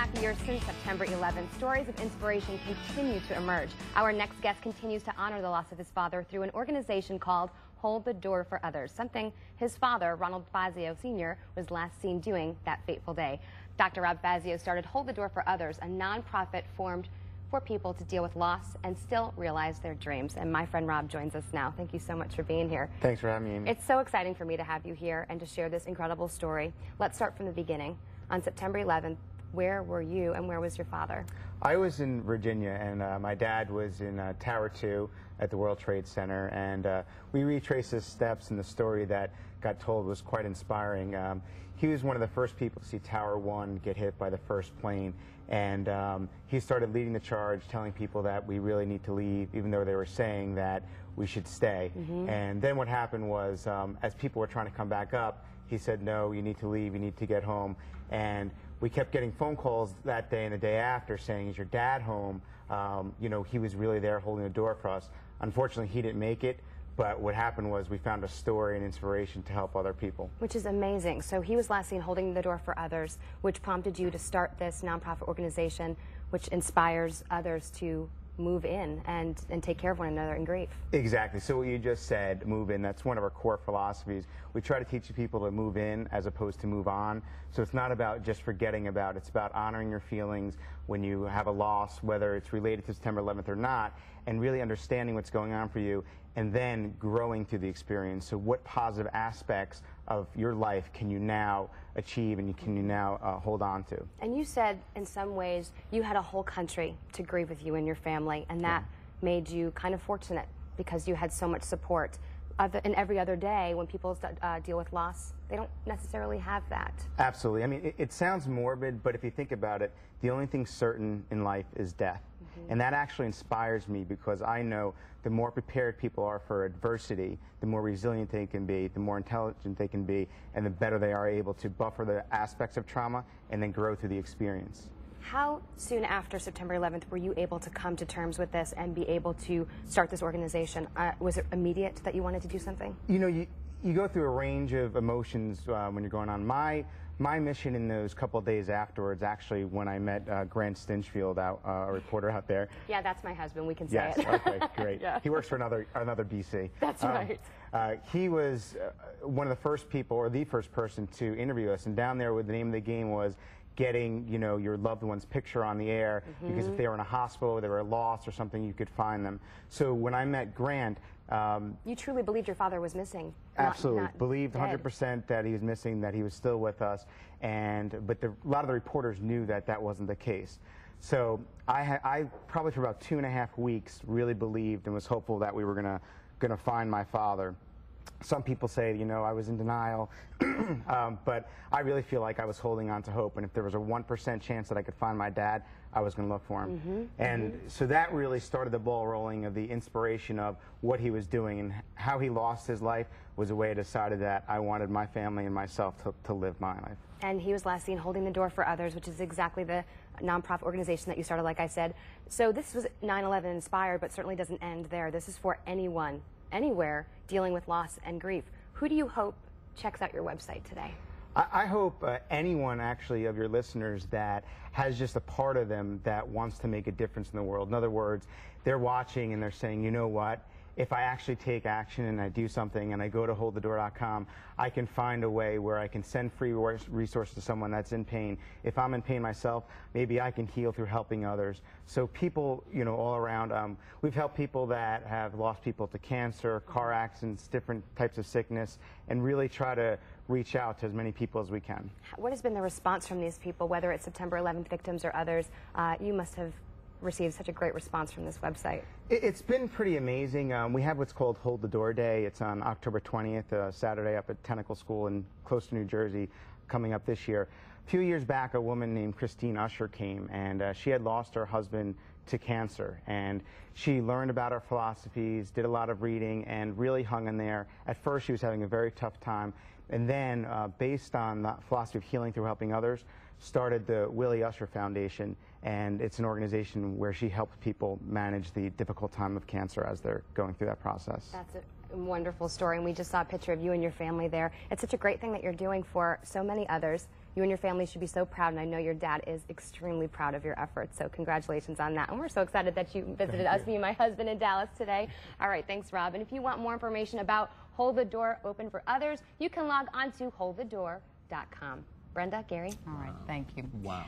1.5 years since September 11th, stories of inspiration continue to emerge. Our next guest continues to honor the loss of his father through an organization called Hold the Door for Others, something his father, Ronald Fazio Sr., was last seen doing that fateful day. Dr. Rob Fazio started Hold the Door for Others, a nonprofit formed for people to deal with loss and still realize their dreams. And my friend Rob joins us now. Thank you so much for being here. Thanks for having me, Amy. It's so exciting for me to have you here and to share this incredible story. Let's start from the beginning. On September 11th, where were you and where was your father? I was in Virginia, and my dad was in Tower 2 at the World Trade Center, and we retraced his steps, and the story that got told was quite inspiring. He was one of the first people to see Tower 1 get hit by the first plane, and he started leading the charge, telling people that we really need to leave, even though they were saying that we should stay. And then what happened was, as people were trying to come back up, he said, no, you need to leave, you need to get home. And we kept getting phone calls that day and the day after saying, is your dad home? You know, he was really there holding the door for us. Unfortunately, he didn't make it, but what happened was we found a story and inspiration to help other people. Which is amazing. So he was last seen holding the door for others, which prompted you to start this nonprofit organization, which inspires others to move in and take care of one another in grief. Exactly. So what you just said, move in, that's one of our core philosophies. We try to teach people to move in as opposed to move on. So it's not about just forgetting about, it's about honoring your feelings when you have a loss, whether it's related to September 11th or not, and really understanding what's going on for you and then growing through the experience. So what positive aspects of your life can you now achieve and can you now hold on to? And you said in some ways you had a whole country to grieve with you and your family, and that made you kind of fortunate because you had so much support. And every other day when people deal with loss, they don't necessarily have that. Absolutely. I mean, it sounds morbid, but if you think about it, the only thing certain in life is death. And that actually inspires me because I know the more prepared people are for adversity, the more resilient they can be, the more intelligent they can be, and the better they are able to buffer the aspects of trauma and then grow through the experience. How soon after September 11th were you able to come to terms with this and be able to start this organization? Was it immediate that you wanted to do something? You know, you go through a range of emotions when you're going on. My mission in those couple of days afterwards, actually, when I met Grant Stinchfield, a reporter out there. Yeah, that's my husband. We can say it. Yes, okay, great. Yeah. He works for another BC. That's right. He was one of the first people, or the first person, to interview us. And down there, the name of the game was getting, you know, your loved one's picture on the air, because if they were in a hospital or they were lost or something, you could find them. So when I met Grant, you truly believed your father was missing? Absolutely. Not believed 100% that he was missing, that he was still with us. But a lot of the reporters knew that that wasn't the case. So I probably for about 2.5 weeks really believed and was hopeful that we were gonna find my father. Some people say, you know, I was in denial, but I really feel like I was holding on to hope. And if there was a 1% chance that I could find my dad, I was going to look for him. And so that really started the ball rolling of the inspiration of what he was doing, and how he lost his life was a way I decided that I wanted my family and myself to live my life. And he was last seen holding the door for others, which is exactly the nonprofit organization that you started, like I said. So this was 9/11 inspired, but certainly doesn't end there. This is for anyone, anywhere, dealing with loss and grief. Who do you hope checks out your website today? I hope anyone, actually, of your listeners that has just a part of them that wants to make a difference in the world. In other words, they're watching and they're saying, you know what? If I actually take action and I do something and I go to holdthedoor.com, I can find a way where I can send free resources to someone that's in pain. If I'm in pain myself, maybe I can heal through helping others. So people, you know, all around, we've helped people that have lost people to cancer, car accidents, different types of sickness, and really try to reach out to as many people as we can. What has been the response from these people, whether it's September 11th victims or others? You must have received such a great response from this website. It's been pretty amazing. We have what's called Hold the Door Day. It's on October 20th, Saturday, up at Tentacle School in close to New Jersey, coming up this year. A few years back, a woman named Christine Usher came, and she had lost her husband to cancer. And she learned about our philosophies, did a lot of reading, and really hung in there. At first, she was having a very tough time. And then, based on the philosophy of healing through helping others, started the Willie Usher Foundation, and it's an organization where she helps people manage the difficult time of cancer as they're going through that process. That's a wonderful story, and we just saw a picture of you and your family there. It's such a great thing that you're doing for so many others. You and your family should be so proud, and I know your dad is extremely proud of your efforts, so congratulations on that. And we're so excited that you visited us, me and my husband in Dallas today. All right, thanks, Rob. And if you want more information about Hold the Door Open for Others, you can log on to holdthedoor.com. Brenda, Gary? All right, thank you. Wow.